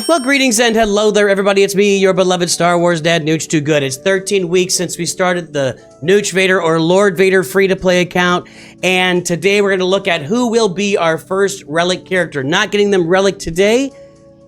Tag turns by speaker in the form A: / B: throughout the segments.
A: Well, greetings and hello there, everybody. It's me, your beloved Star Wars dad, NOOCH Too Good. It's 13 weeks since we started the NOOCH Vader or Lord Vader free-to-play account, and today we're going to look at who will be our first Relic character. Not getting them Relic today,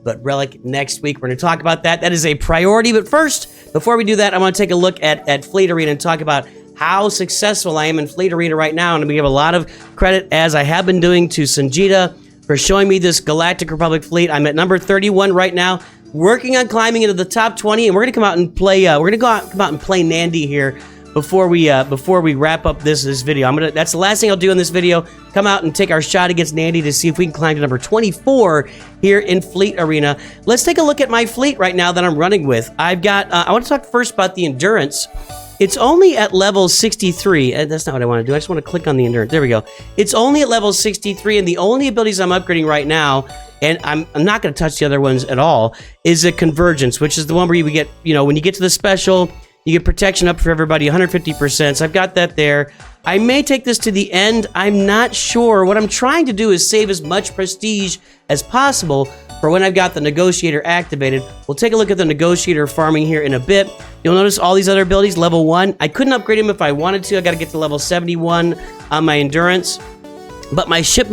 A: but Relic next week. We're going to talk about that. That is a priority, but first, before we do that, I want to take a look at Fleet Arena and talk about how successful I am in Fleet Arena right now, and we give a lot of credit, as I have been doing, to Sanjita for showing me this Galactic Republic fleet. I'm at number 31 right now, working on climbing into the top 20, and we're gonna come out and play. Come out and play Nandi here before we wrap up this video. That's the last thing I'll do in this video. Come out and take our shot against Nandi to see if we can climb to number 24 here in Fleet Arena. Let's take a look at my fleet right now that I'm running with. I've got. I want to talk first about the endurance. It's only at level 63. That's not what I want to do. I just want to click on the endurance. There we go. It's only at level 63, and the only abilities I'm upgrading right now, and I'm not going to touch the other ones at all, is a convergence, which is the one where you get, when you get to the special, you get protection up for everybody, 150%. So I've got that there. I may take this to the end. I'm not sure. What I'm trying to do is save as much prestige as possible for when I've got the Negotiator activated. We'll take a look at the Negotiator farming here in a bit. You'll notice all these other abilities, level 1. I couldn't upgrade him if I wanted to. I got to get to level 71 on my endurance. But my ship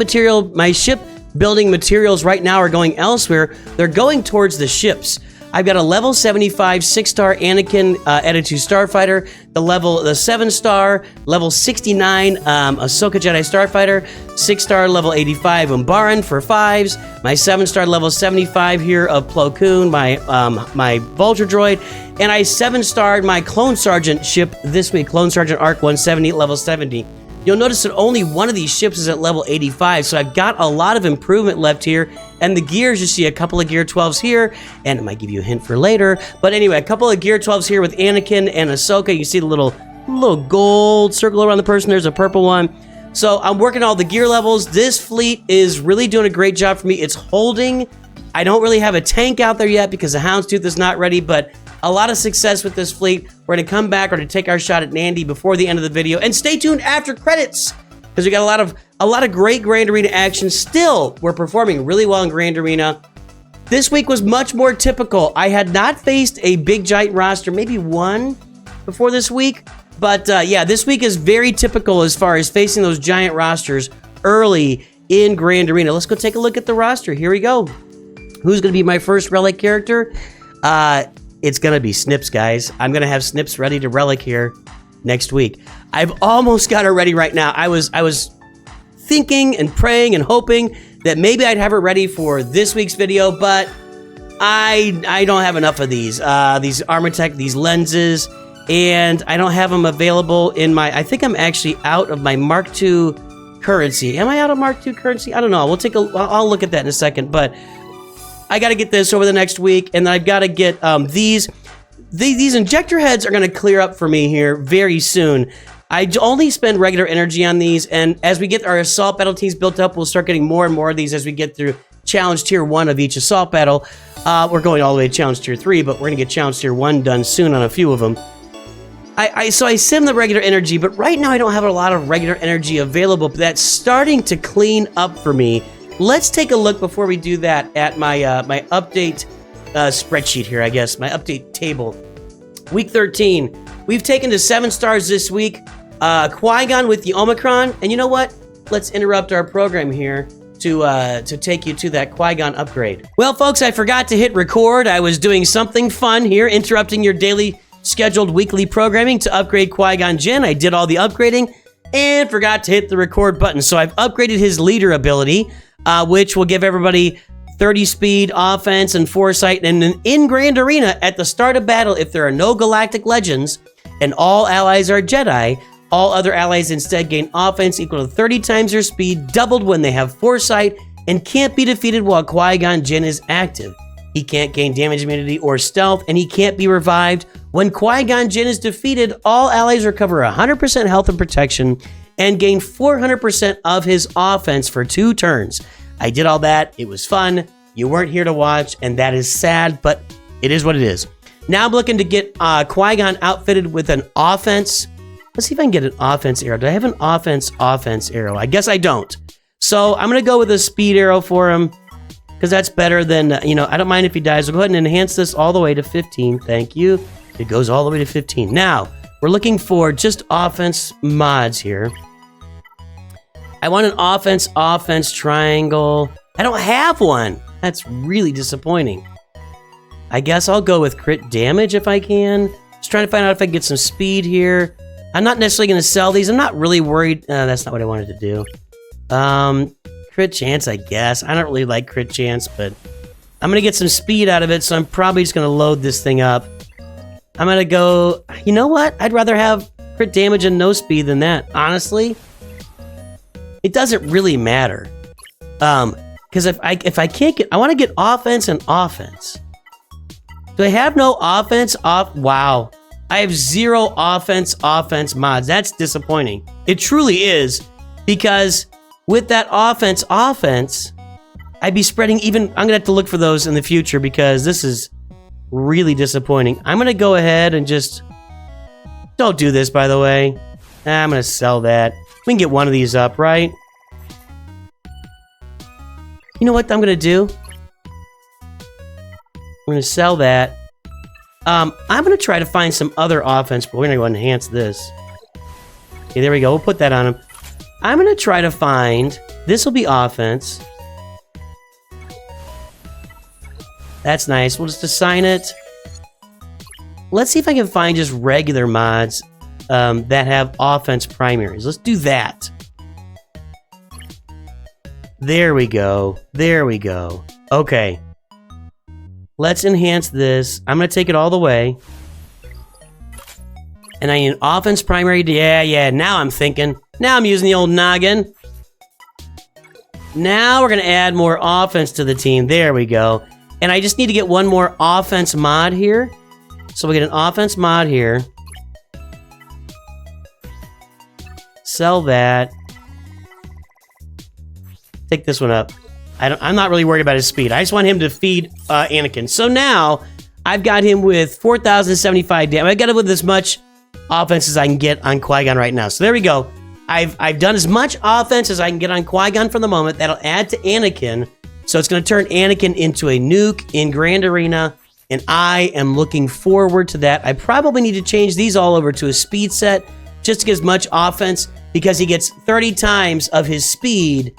A: building materials right now are going elsewhere. They're going towards the ships. I've got a level 75 6-star Anakin Attitude Starfighter, the 7-star, level 69 Ahsoka Jedi Starfighter, 6-star level 85 Umbaran for 5s, my 7-star level 75 here of Plo Koon, my Vulture Droid, and I 7-starred my Clone Sergeant ship this week, Clone Sergeant Arc 170 level 70. You'll notice that only one of these ships is at level 85, so I've got a lot of improvement left here. And the gears, you see a couple of Gear 12s here, and it might give you a hint for later. But anyway, a couple of Gear 12s here with Anakin and Ahsoka. You see the little gold circle around the person. There's a purple one. So I'm working all the gear levels. This fleet is really doing a great job for me. It's holding. I don't really have a tank out there yet because the Houndstooth is not ready, but a lot of success with this fleet. We're going to come back. We're going to take our shot at Nandi before the end of the video. And stay tuned after credits, because we got a lot of great Grand Arena action. Still, we're performing really well in Grand Arena. This week was much more typical. I had not faced a big giant roster, maybe one before this week. But yeah, this week is very typical as far as facing those giant rosters early in Grand Arena. Let's go take a look at the roster. Here we go. Who's going to be my first Relic character? It's going to be Snips, guys. I'm going to have Snips ready to Relic here next week. I've almost got her ready right now. I was thinking and praying and hoping that maybe I'd have her ready for this week's video, but I don't have enough of these Armortech, these lenses, and I don't have them available in my... I think I'm actually out of my Mark II currency. Am I out of Mark II currency? I don't know. I'll look at that in a second, but I got to get this over the next week, and then I've got to get these injector heads are going to clear up for me here very soon. I only spend regular energy on these, and as we get our assault battle teams built up, we'll start getting more and more of these as we get through challenge tier 1 of each assault battle. We're going all the way to challenge tier 3, but we're going to get challenge tier 1 done soon on a few of them. So I sim the regular energy, but right now I don't have a lot of regular energy available, but that's starting to clean up for me. Let's take a look before we do that at my update spreadsheet here, I guess. My update table. Week 13. We've taken to 7 stars this week. Qui-Gon with the Omicron. And you know what? Let's interrupt our program here to take you to that Qui-Gon upgrade. Well, folks, I forgot to hit record. I was doing something fun here, interrupting your daily scheduled weekly programming to upgrade Qui-Gon Jinn. I did all the upgrading and forgot to hit the record button. So I've upgraded his leader ability, which will give everybody 30 speed, offense, and foresight. And in Grand Arena, at the start of battle, if there are no galactic legends and all allies are Jedi, all other allies instead gain offense equal to 30 times their speed, doubled when they have foresight, and can't be defeated while Qui-Gon Jinn is active. He can't gain damage immunity or stealth, and he can't be revived. When Qui-Gon Jinn is defeated, all allies recover 100% health and protection and gain 400% of his offense for 2 turns. I did all that. It was fun. You weren't here to watch, and that is sad, but it is what it is. Now I'm looking to get Qui-Gon outfitted with an offense. Let's see if I can get an offense arrow. Do I have an offense arrow? I guess I don't. So I'm going to go with a speed arrow for him. because that's better than, you know, I don't mind if he dies. We'll go ahead and enhance this all the way to 15. Thank you. It goes all the way to 15. Now, we're looking for just offense mods here. I want an offense triangle. I don't have one. That's really disappointing. I guess I'll go with crit damage if I can. Just trying to find out if I can get some speed here. I'm not necessarily going to sell these. I'm not really worried. That's not what I wanted to do. Crit chance, I guess. I don't really like crit chance, but I'm going to get some speed out of it, so I'm probably just going to load this thing up. I'm going to go... You know what? I'd rather have crit damage and no speed than that, honestly. It doesn't really matter. Because if I can't get... I want to get offense and offense. Do I have no offense? Wow. I have 0 offense mods. That's disappointing. It truly is. Because with that offense, I'd be spreading even... I'm going to have to look for those in the future because this is really disappointing. I'm going to go ahead and just... Don't do this, by the way. I'm going to sell that. We can get one of these up, right? You know what I'm going to do? I'm going to sell that. I'm going to try to find some other offense, but we're going to go enhance this. Okay, there we go. We'll put that on him. I'm going to try to find... This will be offense. That's nice. We'll just assign it. Let's see if I can find just regular mods that have offense primaries. Let's do that. There we go. There we go. Okay. Let's enhance this. I'm going to take it all the way. And I need an offense primary. Yeah. Now I'm thinking. Now I'm using the old noggin. Now we're going to add more offense to the team. There we go. And I just need to get one more offense mod here. So we get an offense mod here. Sell that. Take this one up. I'm not really worried about his speed. I just want him to feed Anakin. So now I've got him with 4,075 damage. I got him with as much offense as I can get on Qui-Gon right now. So there we go. I've done as much offense as I can get on Qui-Gon for the moment. That'll add to Anakin. So it's going to turn Anakin into a nuke in Grand Arena. And I am looking forward to that. I probably need to change these all over to a speed set just to get as much offense because he gets 30 times of his speed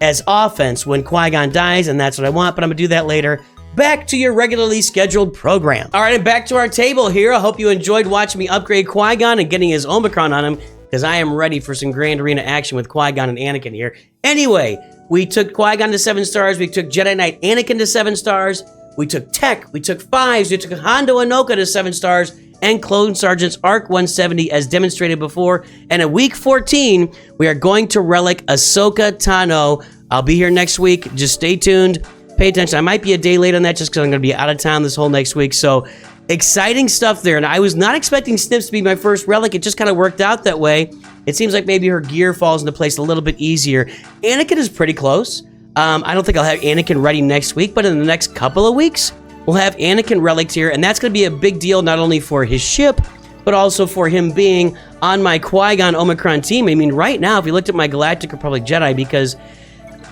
A: as offense when Qui-Gon dies, and that's what I want, but I'm going to do that later. Back to your regularly scheduled program. All right, and back to our table here. I hope you enjoyed watching me upgrade Qui-Gon and getting his Omicron on him, because I am ready for some Grand Arena action with Qui-Gon and Anakin here. Anyway, we took Qui-Gon to 7 stars. We took Jedi Knight Anakin to 7 stars. We took Tech. We took 5s. We took Hondo Anoka to 7 stars. And Clone Sergeant's Arc 170 as demonstrated before. And in week 14, we are going to relic Ahsoka Tano. I'll be here next week. Just stay tuned. Pay attention. I might be a day late on that just because I'm going to be out of town this whole next week. So exciting stuff there. And I was not expecting Snips to be my first relic. It just kind of worked out that way. It seems like maybe her gear falls into place a little bit easier. Anakin is pretty close. I don't think I'll have Anakin ready next week, but in the next couple of weeks, we'll have Anakin relics here, and that's going to be a big deal not only for his ship, but also for him being on my Qui-Gon Omicron team. I mean, right now, if you looked at my Galactic Republic Jedi, because,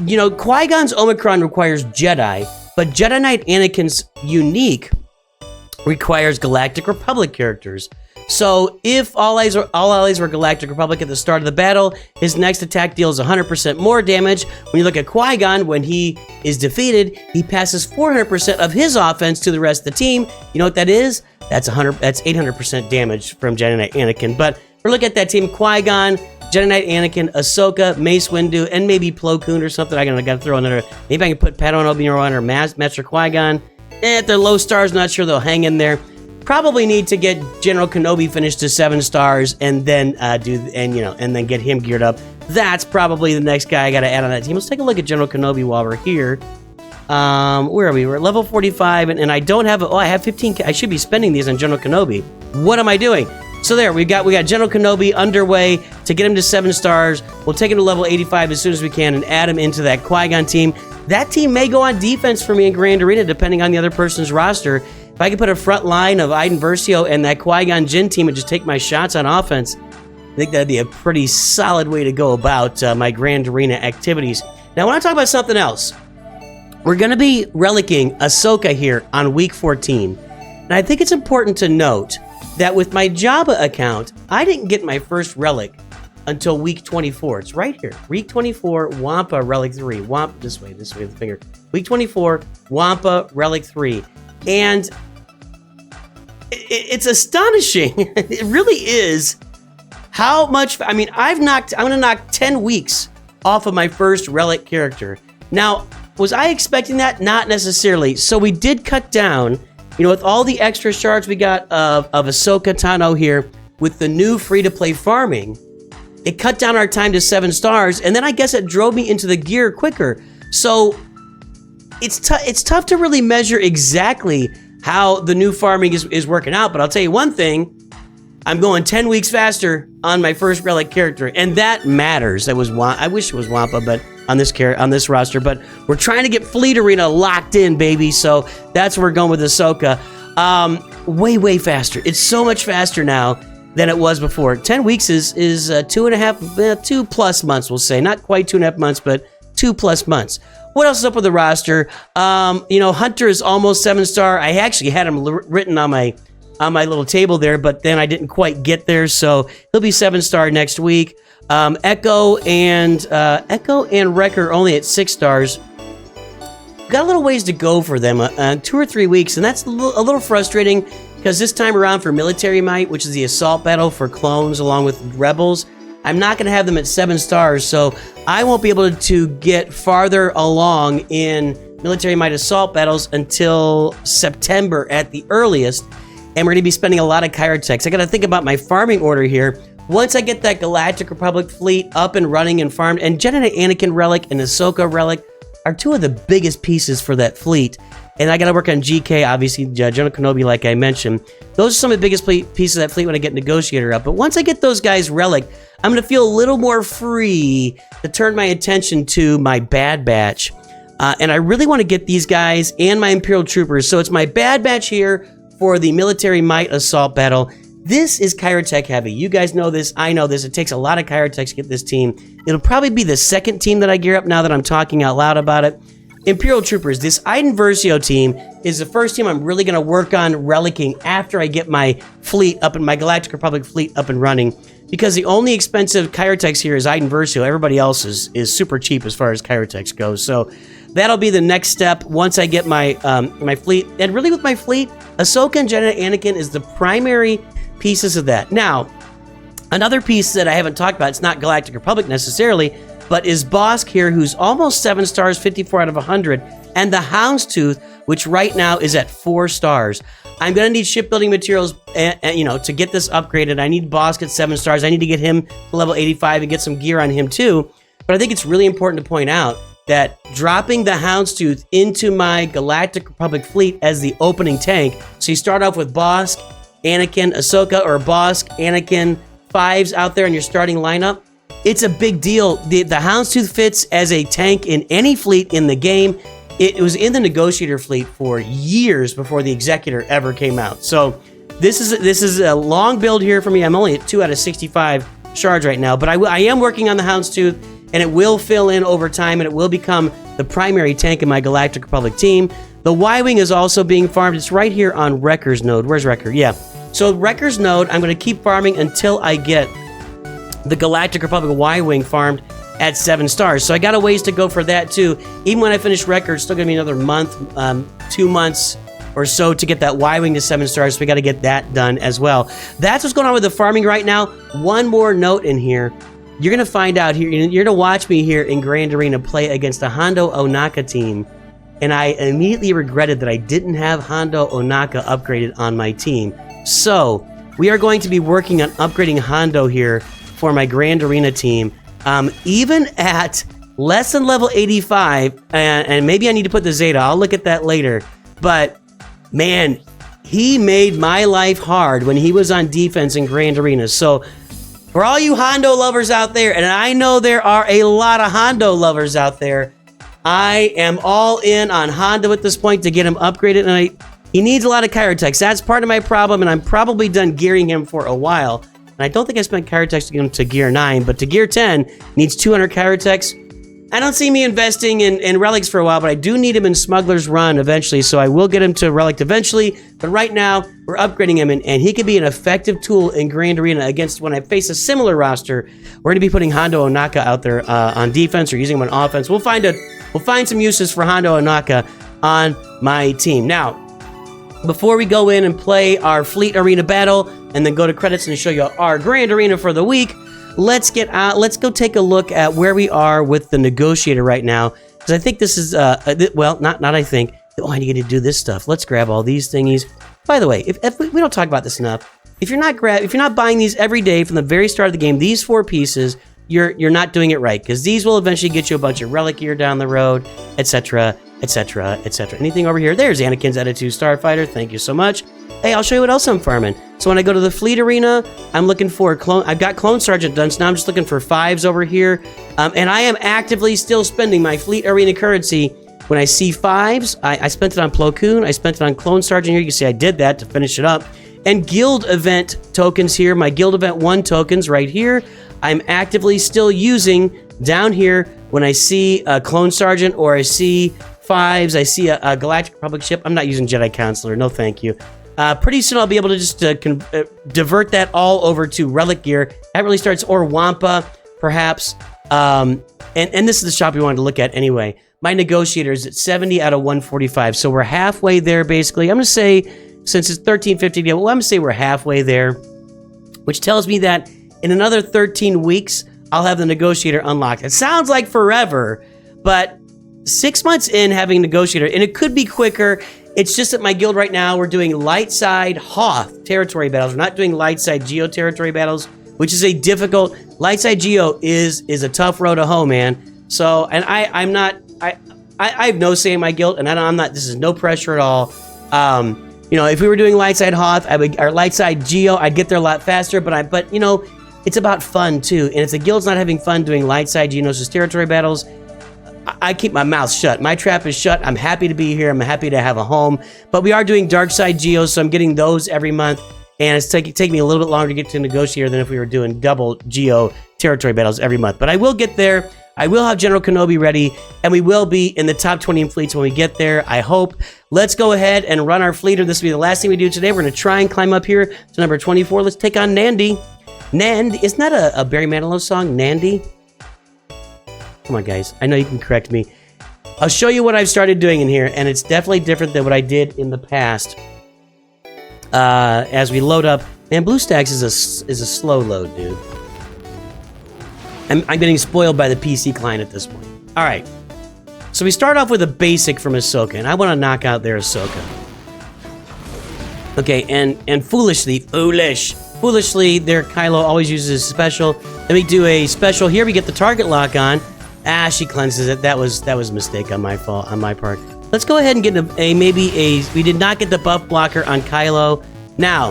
A: you know, Qui-Gon's Omicron requires Jedi, but Jedi Knight Anakin's unique requires Galactic Republic characters. So if all allies were Galactic Republic at the start of the battle, his next attack deals 100% more damage. When you look at Qui-Gon, when he is defeated, he passes 400% of his offense to the rest of the team. You know what that is? That's 800% damage from Jedi Knight Anakin. But we're looking at that team: Qui-Gon, Jedi Knight Anakin, Ahsoka, Mace Windu, and maybe Plo Koon or something. I gotta throw another. Maybe I can put Padawan Obi-Wan or Master Qui-Gon. If they're low stars, not sure they'll hang in there. Probably need to get General Kenobi finished to 7 stars and then and then get him geared up. That's probably the next guy I got to add on that team. Let's take a look at General Kenobi while we're here. Where are we? We're at level 45, and I don't have. I have 15. I should be spending these on General Kenobi. What am I doing? So there, we got General Kenobi underway to get him to 7 stars. We'll take him to level 85 as soon as we can and add him into that Qui-Gon team. That team may go on defense for me in Grand Arena, depending on the other person's roster. If I could put a front line of Iden Versio and that Qui-Gon Jinn team and just take my shots on offense, I think that'd be a pretty solid way to go about my Grand Arena activities. Now, I want to talk about something else. We're going to be relicking Ahsoka here on week 14. And I think it's important to note that with my Jabba account, I didn't get my first relic until week 24. It's right here. Week 24, Wampa Relic 3. Wampa, this way with the finger. Week 24, Wampa Relic 3. And it's astonishing. It really is how much, I mean, I'm going to knock 10 weeks off of my first relic character. Now, was I expecting that? Not necessarily. So we did cut down, you know, with all the extra shards we got of Ahsoka Tano here, with the new free-to-play farming, it cut down our time to 7 stars, and then I guess it drove me into the gear quicker. So it's tough to really measure exactly how the new farming is working out, but I'll tell you one thing, I'm going 10 weeks faster on my first relic character, and that matters. That was I wish it was Wampa, but on this roster, but we're trying to get Fleet Arena locked in, baby. So that's where we're going with Ahsoka. Way faster. It's so much faster now than it was before. 10 weeks is 2+ months, we'll say. Not quite 2.5 months, but 2+ months. What else is up with the roster? You know, Hunter is almost 7-star. I actually had him written on my little table there, but then I didn't quite get there, so he'll be 7-star next week. Echo and Wrecker only at 6 stars. Got a little ways to go for them, 2 or 3 weeks, and that's a little frustrating because this time around for Military Might, which is the assault battle for clones along with rebels, I'm not going to have them at 7 stars, so I won't be able to get farther along in Military Might assault battles until September at the earliest, and we're going to be spending a lot of Kyrotechs. I got to think about my farming order here. Once I get that Galactic Republic fleet up and running and farmed, and Anakin Relic and Ahsoka Relic are 2 of the biggest pieces for that fleet. And I got to work on GK, obviously, General Kenobi, like I mentioned. Those are some of the biggest pieces of that fleet when I get Negotiator up. But once I get those guys Relic, I'm going to feel a little more free to turn my attention to my Bad Batch. And I really want to get these guys and my Imperial Troopers. So it's my Bad Batch here for the Military Might Assault Battle. This is Kyrotech heavy. You guys know this. I know this. It takes a lot of Kyrotechs to get this team. It'll probably be the second team that I gear up now that I'm talking out loud about it. Imperial Troopers. This Iden Versio team is the first team I'm really going to work on relicking after I get my fleet up and my Galactic Republic fleet up and running. Because the only expensive Kyrotechs here is Iden Versio. Everybody else is super cheap as far as Kyrotechs goes. So that'll be the next step once I get my my fleet. And really with my fleet, Ahsoka and Anakin is the primary pieces of that. Now, another piece that I haven't talked about, it's not Galactic Republic necessarily, but is Bosk here, who's almost 7 stars, 54 out of 100, and the Houndstooth, which right now is at 4 stars. I'm going to need shipbuilding materials, you know, to get this upgraded. I need Bosk at 7 stars. I need to get him to level 85 and get some gear on him too. But I think it's really important to point out that dropping the Houndstooth into my Galactic Republic fleet as the opening tank, so you start off with Bosk, Anakin, Ahsoka, or Bosk, Anakin, 5s out there in your starting lineup. It's a big deal. The Houndstooth fits as a tank in any fleet in the game. It was in the Negotiator fleet for years before the Executor ever came out. So this is a long build here for me. I'm only at 2 out of 65 shards right now, but I am working on the Houndstooth, and it will fill in over time, and it will become the primary tank in my Galactic Republic team. The Y-Wing is also being farmed. It's right here on Wrecker's node. Where's Wrecker? Yeah. So Wrecker's node, I'm going to keep farming until I get the Galactic Republic Y-Wing farmed at 7 stars. So I got a ways to go for that too. Even when I finish Wrecker, it's still going to be another month, 2 months or so to get that Y-Wing to 7 stars. So we got to get that done as well. That's what's going on with the farming right now. One more note in here. You're going to find out here, you're going to watch me here in Grand Arena play against a Hondo Onaka team. And I immediately regretted that I didn't have Hondo Onaka upgraded on my team. So we are going to be working on upgrading Hondo here for my Grand Arena team. Even at less than level 85, and maybe I need to put the Zeta. I'll look at that later. But man, he made my life hard when he was on defense in Grand Arena. So for all you Hondo lovers out there, and I know there are a lot of Hondo lovers out there, I am all in on Hondo at this point to get him upgraded, and he needs a lot of Kyrotechs. That's part of my problem, and I'm probably done gearing him for a while. And I don't think I spent Kyrotechs to get him to gear 9, but to gear 10, needs 200 Kyrotechs. I don't see me investing in relics for a while, but I do need him in Smuggler's Run eventually, so I will get him to relic eventually. But right now, we're upgrading him, and he could be an effective tool in Grand Arena against when I face a similar roster. We're going to be putting Hondo Ohnaka out there on defense or using him on offense. We'll find some uses for Hondo Ohnaka on my team. Now, before we go in and play our Fleet Arena battle and then go to credits and show you our Grand Arena for the week, let's go take a look at where we are with the Negotiator right now, because I think this is well, not I think. Oh, I need to do this stuff. Let's grab all these thingies. By the way, if we don't talk about this enough, if you're not buying these every day from the very start of the game, these 4 pieces, you're not doing it right, because these will eventually get you a bunch of relic gear down the road, etc., etc., etc. Anything over here? There's Anakin's Attitude Starfighter. Thank you so much. Hey, I'll show you what else I'm farming. So when I go to the Fleet Arena, I'm looking for clone. I've got Clone Sergeant done, so now I'm just looking for 5s over here. And I am actively still spending my Fleet Arena currency. When I see 5s, I spent it on Plo Koon. I spent it on Clone Sergeant here. You can see I did that to finish it up. And Guild Event tokens here. My Guild Event 1 tokens right here. I'm actively still using down here when I see a Clone Sergeant or I see 5s, I see a Galactic Republic ship. I'm not using Jedi Counselor. No, thank you. Pretty soon I'll be able to just divert that all over to relic gear. That really starts or Wampa, perhaps. And this is the shop we wanted to look at anyway. My Negotiator is at 70 out of 145. So we're halfway there, basically. I'm going to say, since it's 1350, well, I'm going to say we're halfway there, which tells me that in another 13 weeks, I'll have the Negotiator unlocked. It sounds like forever, but 6 months in having Negotiator, and it could be quicker. It's just that my guild right now, we're doing light side Hoth territory battles. We're not doing light side Geo territory battles, which is a difficult. Light side Geo is a tough road to hoe, man. So, and I have no say in my guild, and I'm not. This is no pressure at all. You know, if we were doing light side Hoth, or light side Geo, I'd get there a lot faster. But you know, it's about fun too. And if the guild's not having fun doing light side Geonosis territory battles, I keep my mouth shut. My trap is shut. I'm happy to be here. I'm happy to have a home. But we are doing Dark Side Geos, so I'm getting those every month. And it's taking me a little bit longer to get to Negotiator than if we were doing double Geo territory battles every month. But I will get there. I will have General Kenobi ready, and we will be in the top 20 in fleets when we get there, I hope. Let's go ahead and run our fleet, or this will be the last thing we do today. We're going to try and climb up here to number 24. Let's take on Nandi. Isn't that a Barry Manilow song, Nandi? Come on, guys. I know you can correct me. I'll show you what I've started doing in here, and it's definitely different than what I did in the past. As we load up, man, BlueStacks is a slow load, dude. I'm getting spoiled by the PC client at this point. All right, so we start off with a basic from Ahsoka, and I want to knock out their Ahsoka. Okay, and foolishly, their Kylo always uses a special. Let me do a special here. We get the target lock on. Ah, she cleanses it. That was a mistake on my part. Let's go ahead and get we did not get the buff blocker on Kylo. Now,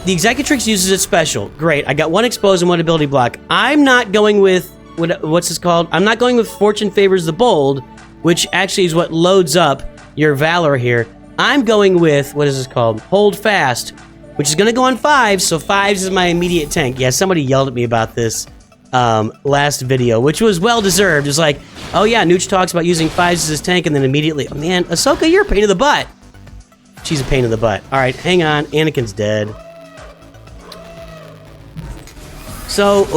A: the Executrix uses it special. Great. I got one expose and one ability block. I'm not going with what's this called? I'm not going with Fortune Favors the Bold, which actually is what loads up your Valor here. I'm going with, what is this called? Hold Fast, which is going to go on 5s, so 5s is my immediate tank. Yeah, somebody yelled at me about this last video, which was well-deserved. It's like, oh yeah, NOOCH talks about using 5s as his tank, and then immediately, oh, man, Ahsoka, you're a pain in the butt. She's a pain in the butt. All right, hang on. Anakin's dead. So,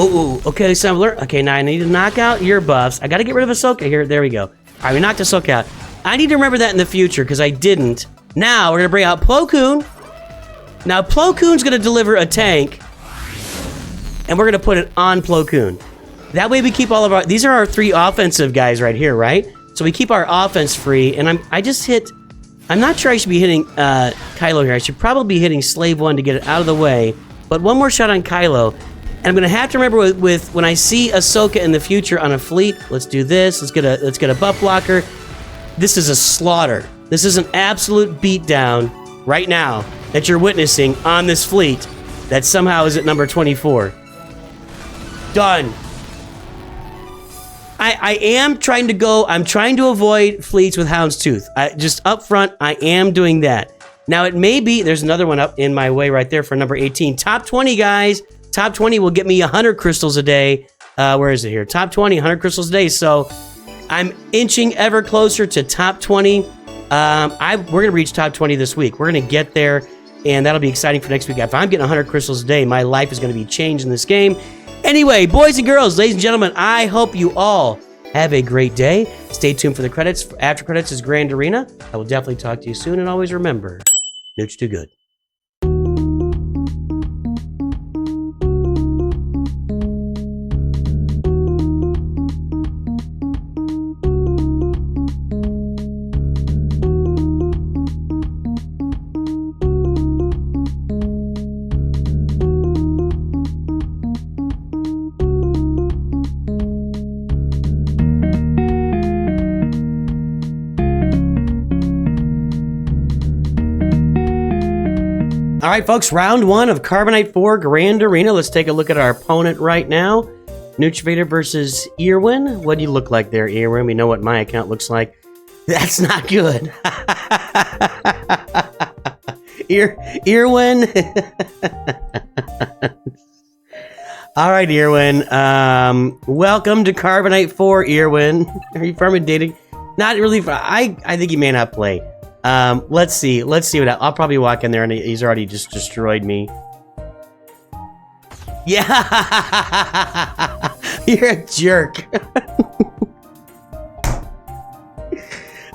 A: okay, Assembler. Okay, now I need to knock out your buffs. I got to get rid of Ahsoka here. There we go. All right, we knocked Ahsoka out. I need to remember that in the future, because I didn't. Now, we're going to bring out Plo Koon. Now, Plo Koon's going to deliver a tank, and we're going to put it on Plo Koon. That way we keep all of our... These are our 3 offensive guys right here, right? So we keep our offense free, and I'm not sure I should be hitting Kylo here. I should probably be hitting Slave 1 to get it out of the way. But one more shot on Kylo. And I'm going to have to remember with when I see Ahsoka in the future on a fleet, let's do this. Let's get a buff blocker. This is a slaughter. This is an absolute beatdown right now that you're witnessing on this fleet that somehow is at number 24. Done. I'm trying to avoid fleets with Houndstooth. Just up front, I am doing that. Now, it may be, there's another one up in my way right there for number 18. Top 20, guys. Top 20 will get me 100 crystals a day. Where is it here? Top 20, 100 crystals a day. So I'm inching ever closer to top 20. We're going to reach top 20 this week. We're going to get there, and that'll be exciting for next week. If I'm getting 100 crystals a day, my life is going to be changed in this game. Anyway, boys and girls, ladies and gentlemen, I hope you all have a great day. Stay tuned for the credits. After credits is Grand Arena. I will definitely talk to you soon, and always remember, Nooch too good. All right, folks, round one of Carbonite 4 Grand Arena. Let's take a look at our opponent right now. NOOCH Vader versus Irwin. What do you look like there, Irwin? We know what my account looks like. That's not good. Irwin. All right, Irwin. Welcome to Carbonite 4, Irwin. Are you from a dating? Not really. I think he may not play. Let's see what I'll probably walk in there and he's already just destroyed me. Yeah, you're a jerk.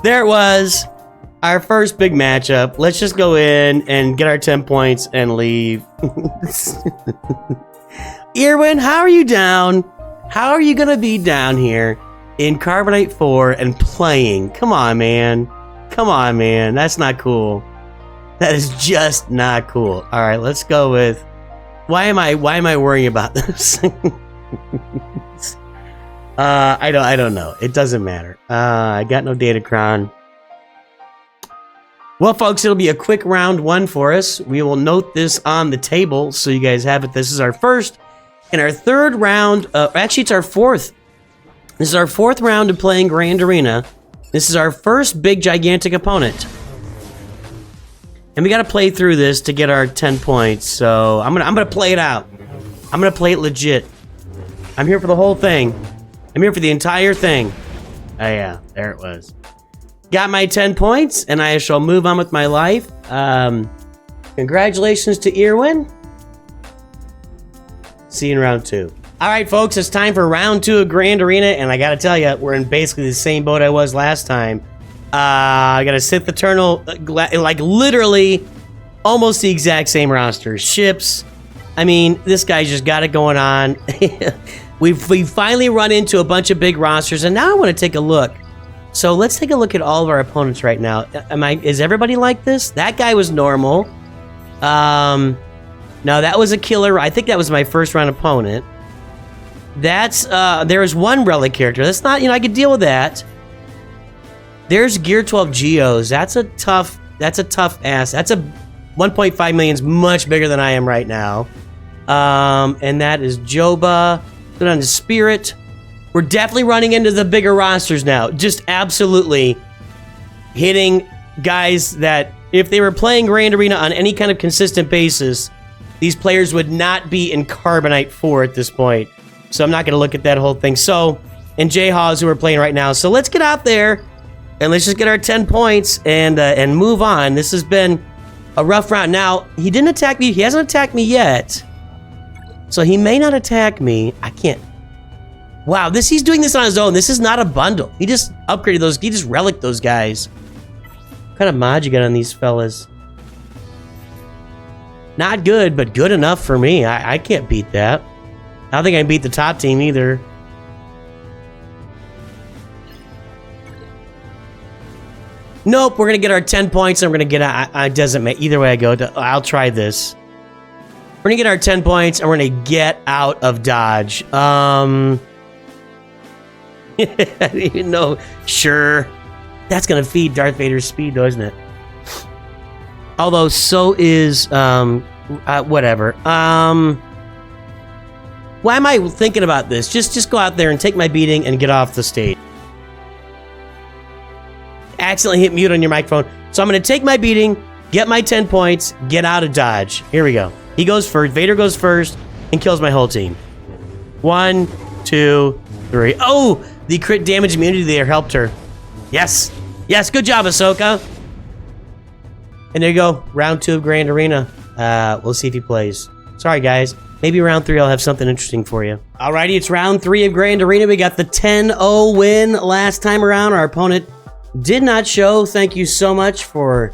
A: There it was, our first big matchup. Let's just go in and get our 10 points and leave. Irwin, how are you down? How are you gonna be down here in Carbonite 4 and playing? Come on, man. Come on, man. That's not cool. That is just not cool. All right, let's go with... Why am I worrying about this? I don't know. It doesn't matter. I got no Datacron. Well, folks, it'll be a quick round one for us. We will note this on the table so you guys have it. This is our first and our third round. Actually, it's our fourth. This is our fourth round of playing Grand Arena. This is our first big, gigantic opponent. And we got to play through this to get our 10 points. So I'm gonna play it out. I'm gonna play it legit. I'm here for the whole thing. I'm here for the entire thing. Oh yeah, there it was. Got my 10 points, and I shall move on with my life. Congratulations to Irwin. See you in round two. All right, folks, it's time for round two of Grand Arena, and I gotta tell you, we're in basically the same boat I was last time. I gotta Sith Eternal, like literally almost the exact same roster. Ships. I mean, this guy's just got it going on. We've finally run into a bunch of big rosters, and now I want to take a look. So let's take a look at all of our opponents right now. Is everybody like this? That guy was normal. No, that was a killer. I think that was my first round opponent. That's, there was one relic character. That's not, I could deal with that. There's Gear 12 Geos. That's a tough ass. That's a 1.5 million's much bigger than I am right now. And that is Joba. Put on the Spirit. We're definitely running into the bigger rosters now. Just absolutely hitting guys that if they were playing Grand Arena on any kind of consistent basis, these players would not be in Carbonite 4 at this point. So I'm not going to look at that whole thing. So, and J-Haws who are playing right now. So let's get out there and let's just get our 10 points and move on. This has been a rough round. Now, he didn't attack me. He hasn't attacked me yet. So he may not attack me. I can't. Wow, he's doing this on his own. This is not a bundle. He just upgraded those. He just relicked those guys. What kind of mod you got on these fellas? Not good, but good enough for me. I can't beat that. I don't think I can beat the top team either. Nope, we're going to get our 10 points and we're going to get out. It doesn't matter. Either way I go, I'll try this. We're going to get our 10 points and we're going to get out of Dodge. I don't even know. Sure. That's going to feed Darth Vader's speed, though, isn't it? Although, so is, whatever. Why am I thinking about this? Just go out there and take my beating and get off the stage. Accidentally hit mute on your microphone. So I'm going to take my beating, get my 10 points, get out of Dodge. Here we go. He goes first. Vader goes first and kills my whole team. 1, 2, 3. Oh, the crit damage immunity there helped her. Yes. Yes, good job, Ahsoka. And there you go. Round 2 of Grand Arena. We'll see if he plays. Sorry, guys. Maybe round 3 I'll have something interesting for you. Alrighty, it's round 3 of Grand Arena. We got the 10-0 win last time around. Our opponent did not show. Thank you so much for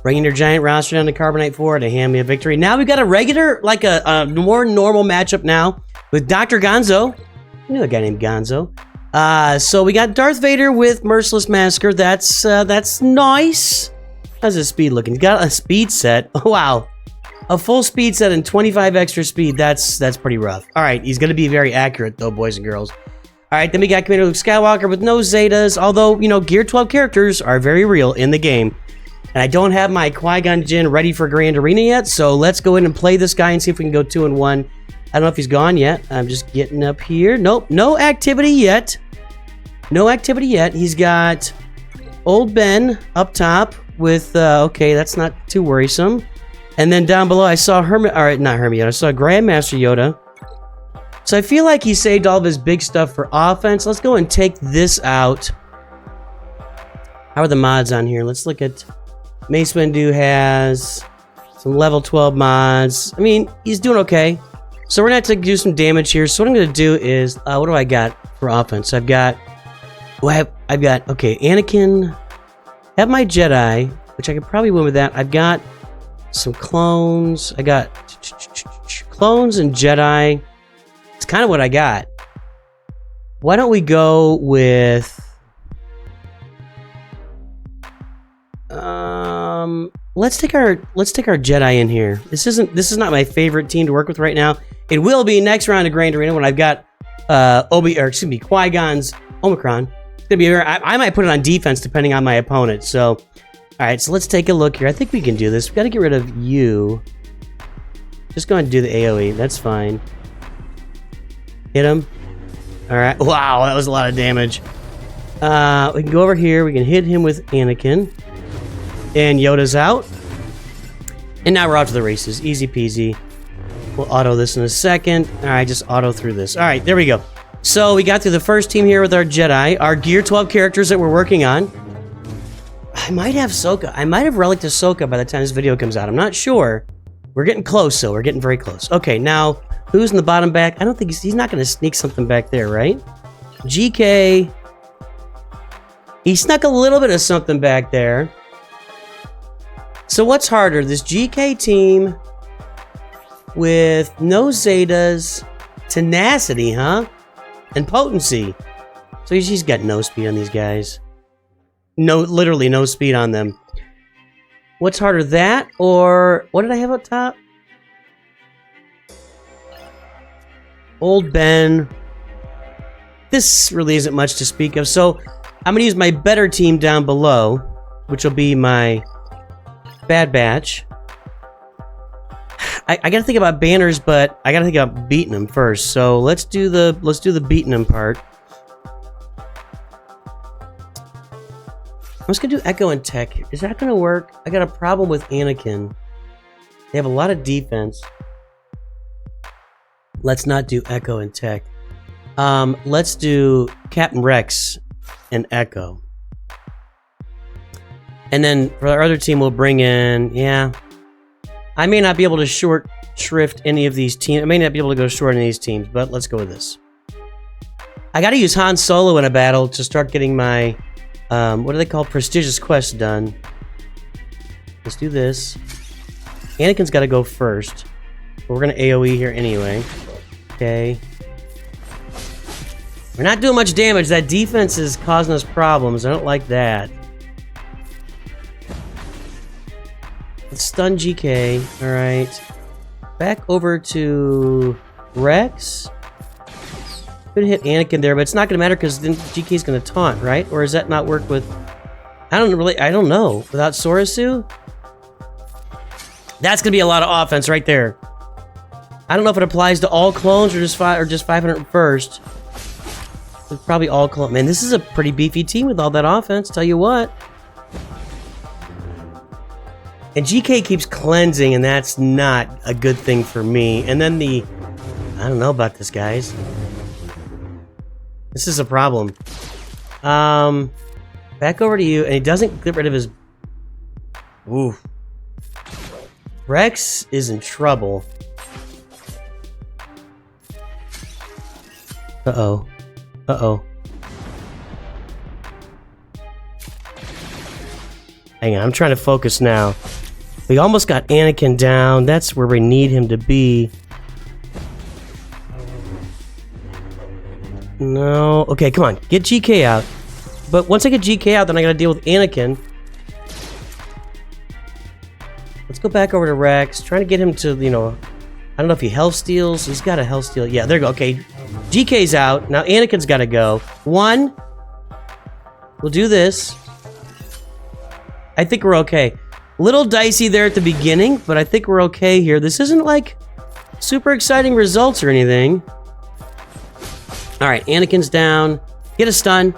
A: bringing your giant roster down to Carbonite 4 to hand me a victory. Now we got a regular, like a more normal matchup now with Dr. Gonzo. I knew a guy named Gonzo. So we got Darth Vader with Merciless Massacre. That's nice. How's his speed looking? He's got a speed set. Oh, wow. A full speed set and 25 extra speed. That's pretty rough. All right, he's going to be very accurate, though, boys and girls. All right, then we got Commander Luke Skywalker with no Zetas, although, you know, Gear 12 characters are very real in the game. And I don't have my Qui-Gon Jinn ready for Grand Arena yet, so let's go in and play this guy and see if we can go 2-1. I don't know if he's gone yet. I'm just getting up here. Nope, no activity yet. No activity yet. He's got Old Ben up top with, okay, that's not too worrisome. And then down below, I saw I saw Grandmaster Yoda. So I feel like he saved all of his big stuff for offense. Let's go and take this out. How are the mods on here? Let's look at... Mace Windu has some level 12 mods. I mean, he's doing okay. So we're going to have to do some damage here. So what I'm going to do is... what do I got for offense? I've got... I've got... Okay, Anakin... I have my Jedi, which I could probably win with that. I've got... some clones. I got clones and Jedi. It's kind of what I got. Why don't we go with let's take our Jedi in here. This is not my favorite team to work with right now. It will be next round of Grand Arena when I've got Qui-Gon's Omicron. It's gonna be I might put it on defense depending on my opponent. So alright, so let's take a look here. I think we can do this. We've got to get rid of you. Just go ahead and do the AoE. That's fine. Hit him. Alright. Wow, that was a lot of damage. We can go over here. We can hit him with Anakin. And Yoda's out. And now we're out to the races. Easy peasy. We'll auto this in a second. Alright, just auto through this. Alright, there we go. So we got through the first team here with our Jedi. Our Gear 12 characters that we're working on. I might have Ahsoka. I might have Relic Ahsoka by the time this video comes out. I'm not sure. We're getting close, though. We're getting very close. Okay, now, who's in the bottom back? I don't think he's not going to sneak something back there, right? GK. He snuck a little bit of something back there. So what's harder? This GK team with no Zetas, tenacity, huh? And potency. So he's got no speed on these guys. No, literally no speed on them. What's harder, that or what did I have up top? Old Ben. This really isn't much to speak of. So I'm going to use my better team down below, which will be my Bad Batch. I got to think about banners, but I got to think about beating them first. So let's do the beating them part. I'm just going to do Echo and Tech here. Is that going to work? I got a problem with Anakin. They have a lot of defense. Let's not do Echo and Tech. Let's do Captain Rex and Echo. And then for our other team, we'll bring in... Yeah. I may not be able to short shrift any of these teams. I may not be able to go short any of these teams, but let's go with this. I got to use Han Solo in a battle to start getting my... what do they call prestigious quests done? Let's do this. Anakin's got to go first. But we're going to AoE here anyway. Okay. We're not doing much damage. That defense is causing us problems. I don't like that. Let's stun GK. Alright. Back over to Rex. Could hit Anakin there, but it's not going to matter because then GK's going to taunt, right? Or does that not work with... I don't know. Without Sorasu? That's going to be a lot of offense right there. I don't know if it applies to all clones or just 501st. It's probably all clones. Man, this is a pretty beefy team with all that offense, tell you what. And GK keeps cleansing, and that's not a good thing for me. And then I don't know about this, guys. This is a problem. Back over to you, and he doesn't get rid of his... Ooh. Rex is in trouble. Uh-oh. Uh-oh. Hang on, I'm trying to focus now. We almost got Anakin down. That's where we need him to be. No. Okay, come on. Get GK out. But once I get GK out, then I gotta deal with Anakin. Let's go back over to Rex. Trying to get him to, you know... I don't know if he health steals. He's got a health steal. Yeah, there you go. Okay. GK's out. Now Anakin's gotta go. One. We'll do this. I think we're okay. Little dicey there at the beginning, but I think we're okay here. This isn't like super exciting results or anything. Alright, Anakin's down. Get a stun.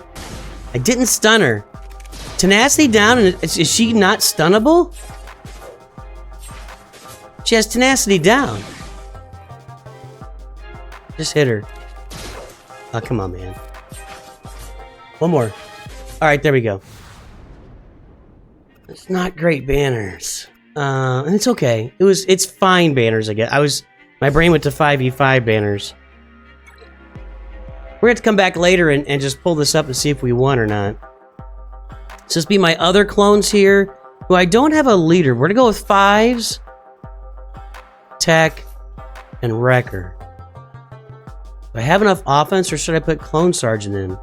A: I didn't stun her. Tenacity down, and is she not stunnable? She has tenacity down. Just hit her. Oh, come on, man. One more. Alright, there we go. It's not great banners. And it's okay. It's fine banners, I guess. My brain went to 5v5 banners. We're going to have to come back later and just pull this up and see if we won or not. So this be my other clones here, who I don't have a leader. We're going to go with 5s, Tech, and Wrecker. Do I have enough offense, or should I put Clone Sergeant in?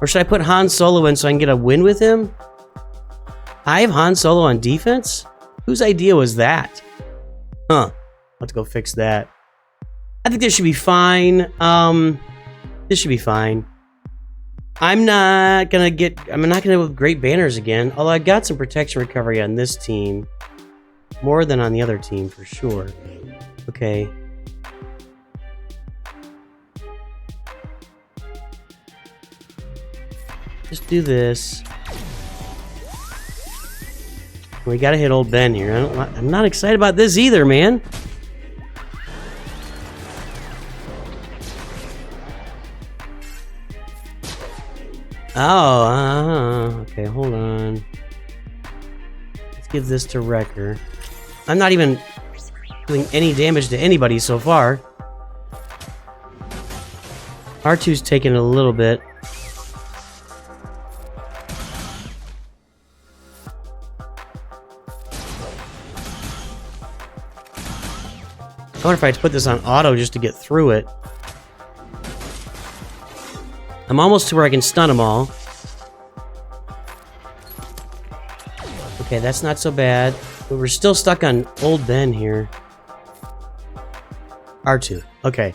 A: Or should I put Han Solo in so I can get a win with him? I have Han Solo on defense? Whose idea was that? Huh. Let's go fix that. I think this should be fine. This should be fine. I'm not gonna have great banners again. Although I got some protection recovery on this team. More than on the other team, for sure. Okay. Just do this. We gotta hit old Ben here. I'm not excited about this either, man. Oh, okay, hold on. Let's give this to Wrecker. I'm not even doing any damage to anybody so far. R2's taking a little bit. I wonder if I had to put this on auto just to get through it. I'm almost to where I can stun them all. Okay, that's not so bad. But we're still stuck on old Ben here. R2. Okay.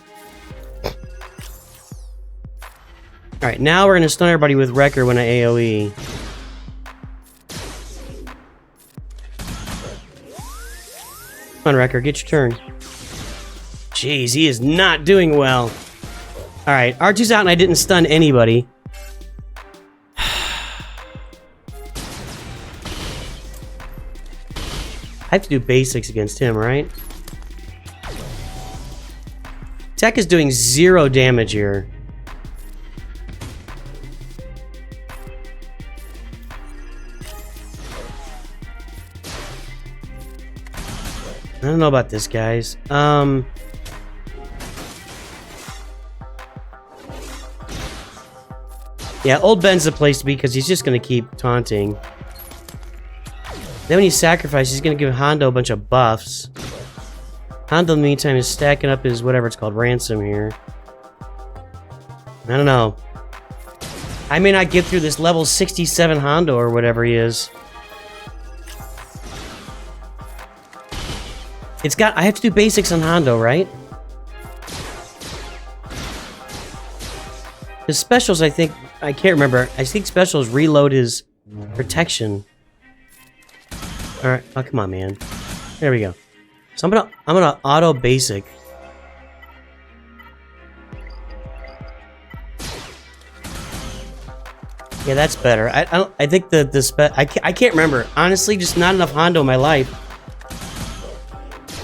A: Alright, now we're going to stun everybody with Wrecker when I AoE. Come on, Wrecker, get your turn. Jeez, he is not doing well. Alright, R2's out and I didn't stun anybody. I have to do basics against him, right? Tech is doing 0 damage here. I don't know about this, guys. Yeah, old Ben's the place to be because he's just going to keep taunting. Then when he sacrifices, he's going to give Hondo a bunch of buffs. Hondo, in the meantime, is stacking up his whatever it's called, ransom here. I don't know. I may not get through this level 67 Hondo or whatever he is. I have to do basics on Hondo, right? His specials, I think, I can't remember. I think specials reload his protection. Alright, oh come on, man. There we go. So I'm gonna auto basic. Yeah, that's better. I think I can't remember. Honestly, just not enough Hondo in my life.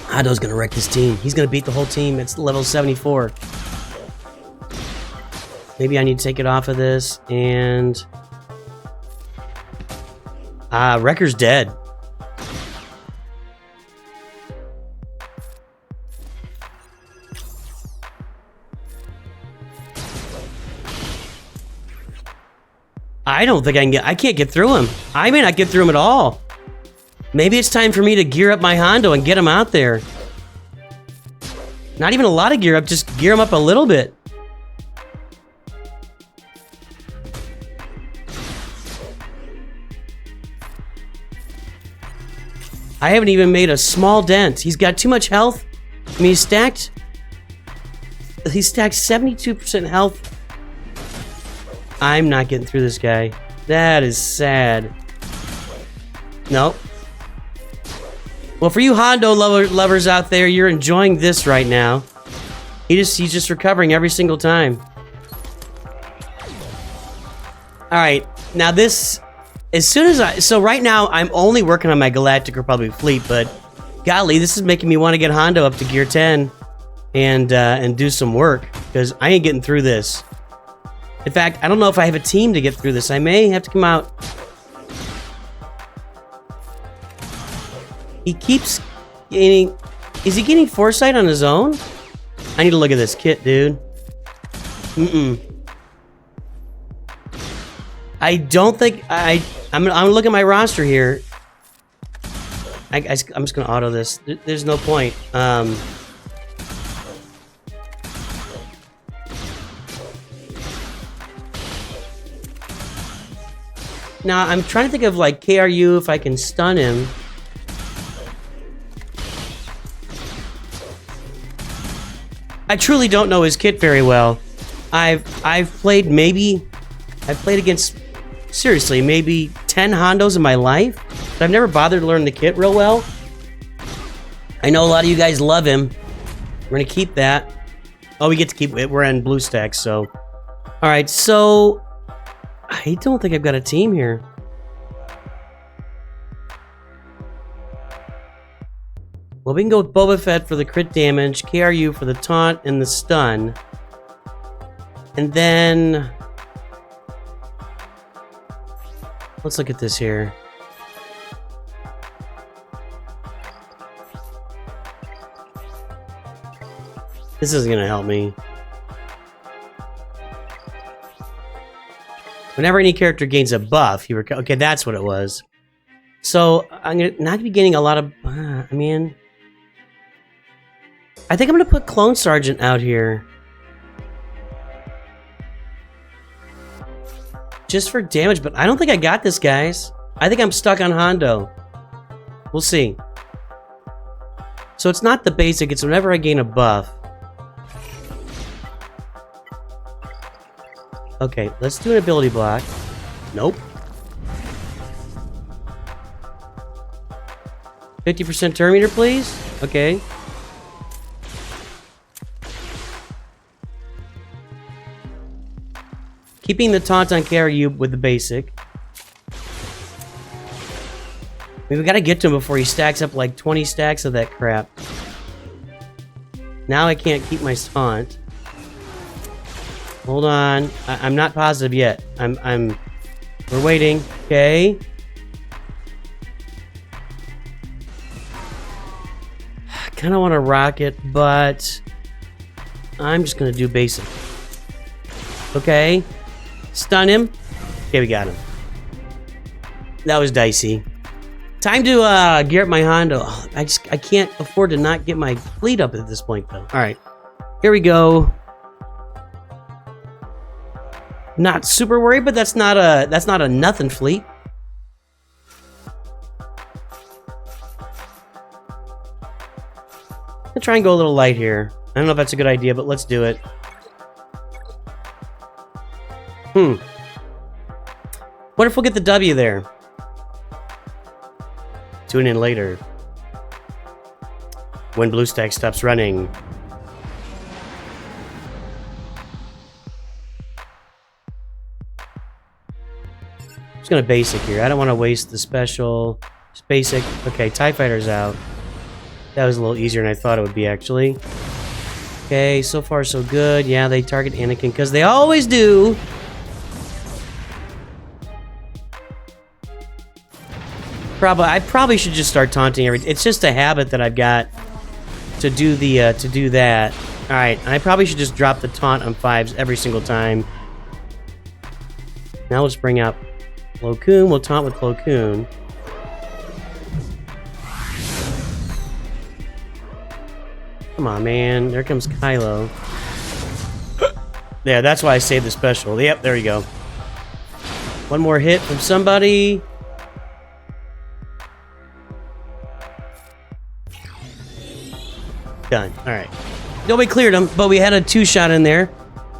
A: Hondo's gonna wreck this team. He's gonna beat the whole team. It's level 74. Maybe I need to take it off of this, and... Wrecker's dead. I don't think I can't get through him. I may not get through him at all. Maybe it's time for me to gear up my Hondo and get him out there. Not even a lot of gear up, just gear him up a little bit. I haven't even made a small dent. He's got too much health. I mean, he's stacked 72% health. I'm not getting through this guy. That is sad. Nope. Well, for you Hondo lovers out there, you're enjoying this right now. He's just recovering every single time. Alright, now this... So right now, I'm only working on my Galactic Republic fleet, but golly, this is making me want to get Hondo up to Gear 10 and do some work, because I ain't getting through this. In fact, I don't know if I have a team to get through this. I may have to come out. He keeps gaining... Is he gaining foresight on his own? I need to look at this kit, dude. I don't think... I'm gonna look at my roster here. I'm just gonna auto this. There's no point. Now, I'm trying to think of, like, KRU, if I can stun him. I truly don't know his kit very well. I've played against, seriously, maybe 10 Hondos in my life, but I've never bothered to learn the kit real well. I know a lot of you guys love him. We're gonna keep that. Oh, we get to keep it. We're on blue stacks, so. Alright, so... I don't think I've got a team here. Well, we can go with Boba Fett for the crit damage, KRU for the taunt and the stun. And then... let's look at this here. This isn't gonna help me. Whenever any character gains a buff, you okay, that's what it was. So I'm gonna not be getting a lot of. I mean, I think I'm gonna put Clone Sergeant out here, just for damage. But I don't think I got this, guys. I think I'm stuck on Hondo. We'll see. So it's not the basic. It's whenever I gain a buff. Okay, let's do an ability block. Nope. 50% turn meter, please. Okay. Keeping the taunt on KRU with the basic. I mean, we gotta get to him before he stacks up like 20 stacks of that crap. Now I can't keep my taunt. Hold on. I'm not positive yet. We're waiting. Okay. I kind of want to rock it, but I'm just going to do basic. Okay. Stun him. Okay, we got him. That was dicey. Time to gear up my Hondo. Oh, I can't afford to not get my fleet up at this point, though. All right. Here we go. Not super worried, but that's not a nothing fleet. I'll try and go a little light here. I don't know if that's a good idea, but let's do it. Wonder if we'll get the W there. Tune in later. When BlueStack stops running. Just gonna basic here. I don't want to waste the special. Just basic. Okay, TIE Fighter's out. That was a little easier than I thought it would be, actually. Okay, so far so good. Yeah, they target Anakin because they always do. I probably should just start taunting everything. It's just a habit that I've got to do that. All right, I probably should just drop the taunt on 5s every single time. Now let's bring out Plo Koon. We'll taunt with Plo Koon. Come on, man. There comes Kylo. Yeah, that's why I saved the special. Yep, there you go. One more hit from somebody. Done. All right. Nobody cleared him, but we had a 2-shot in there.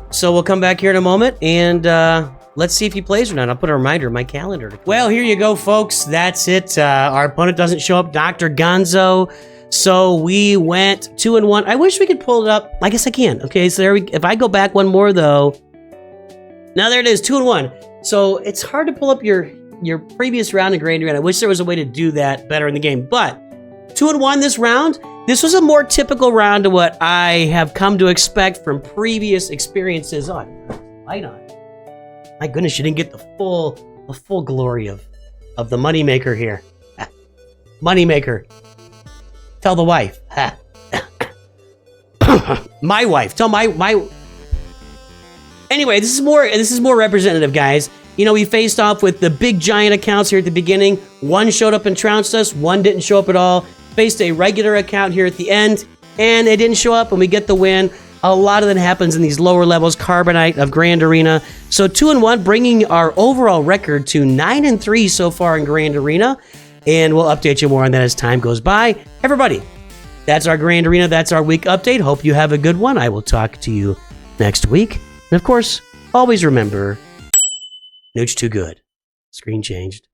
A: So we'll come back here in a moment, and let's see if he plays or not. I'll put a reminder in my calendar. Well, here you go, folks. That's it. Our opponent doesn't show up, Dr. Gonzo. So we went 2-1. I wish we could pull it up. I guess I can. Okay, so there we. If I go back one more, though. Now there it is, 2-1. So it's hard to pull up your previous round in Grand Arena. I wish there was a way to do that better in the game. But 2-1 this round. This was a more typical round to what I have come to expect from previous experiences. Oh, light on. My goodness, you didn't get the full glory of the moneymaker here. Moneymaker. Tell the wife. My wife. Tell my. Anyway, this is more representative, guys. You know, we faced off with the big giant accounts here at the beginning. One showed up and trounced us. One didn't show up at all. Faced a regular account here at the end, and it didn't show up, and we get the win. A lot of that happens in these lower levels, Carbonite of Grand Arena. So 2-1, bringing our overall record to 9-3 so far in Grand Arena, and we'll update you more on that as time goes by. Everybody, that's our Grand Arena. That's our week update. Hope you have a good one. I will talk to you next week. And of course, always remember, Nooch too good. Screen changed.